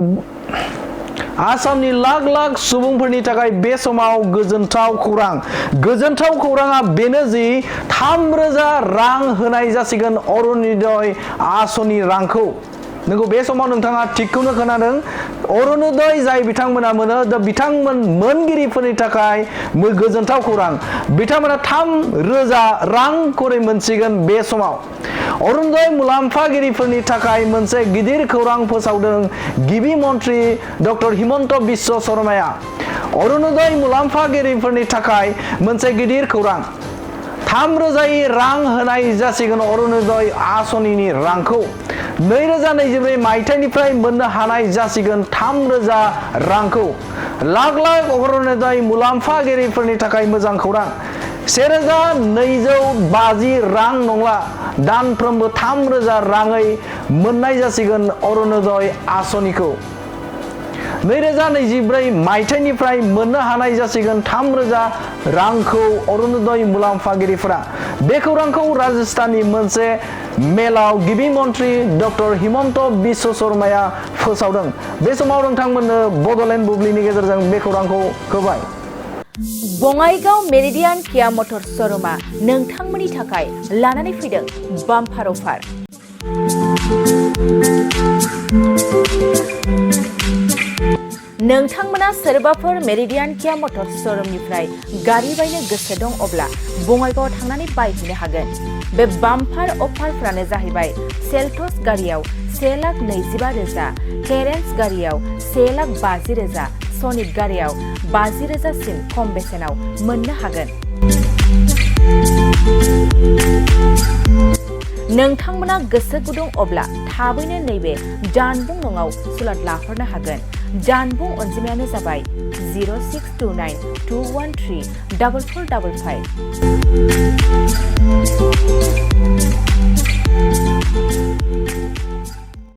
आसामनि लाख लाख सुबुंफोरनि थाखाय बे समाव गोजोनथाव खौराङा बेनो जि 3,000 रां होनाय जासिगोन अरुणोदय आसनि रांखौ। नोंगौ बे समाव नोंथाङा थिगखौनो खोनादों। अरुणोदय जाय बिथांमोना मोनो बिथांमोन मोनगिरिफोरनि थाखाय गोजोनथाव खौरां। बिथांमोना 3,000 रां खरै मोनसिगोन बे समाव। अरुणोदय मुलाम्फागिरिफोरनि थाखाय मोनसे गिदिर खौरां फोसावदों गिबि मन्त्रि डक्टर हिमन्त बिश्व शर्माया। अरुणोदय मुलाम्फागिरिफोरनि थाखाय मोनसे गिदिर खौरां। 3,000 रां होनाय जासिगोन अरुणोदय आसनिनि रांखौ। 2024 मायथाइनिफ्राय मोननो हानाय जासिगोन 3,000 रांखौ। लाख लाख अरुणोदय मुलाम्फागिरिफोरनि थाखाय मोजां खौरां। 1,250 रां नंला, दानफ्रोमबो 3,000 राङै मोननाय जासिगोन अरुणोदय आसनिखौ। 2024 मायथाइनिफ्राय मोननो हानाय जासिगोन 3,000 रांखौ अरुणोदय मुलाम्फागिरिफोरा। बे खौरांखौ राजस्थाननि मोनसे मेलाव गिबि मन्त्रि डक्टर हिमन्त बिश्व शर्माया फोसावदों। बे समाव नोंथांमोननो बड'लेण्ड बुब्लिनि गेजेरजों बे खौरांखौ होबाय। बङाइगाव मेरिडियान किया मटर्स श'रुमा नोंथांमोननि थाखाय लानानै फैदों बाम्पार अफार। नोंथांमोना सोरबाफोर मेरिडियान किया मटर्स श'रुमनिफ्राय गारि बायनो गोसो दं अब्ला बङाइगावआव थांनानै बायहैनो हागोन। बे बाम्पार अफारफ्रानो जाहैबाय सेल्टस गारियाव 1,20,000, क्लेरेन्स गारियाव 1,50,000, सनिक गारियाव 50,000 सिम खम बेसेनाव मोननो हागोन। नोंथांमोना गोसो गुदुं अब्ला थाबैनो नैबे जानबुं नङाव सुलाद लाहरनो हागोन। जानबुं अनजिमायानो जाबाय 0629 213 4455।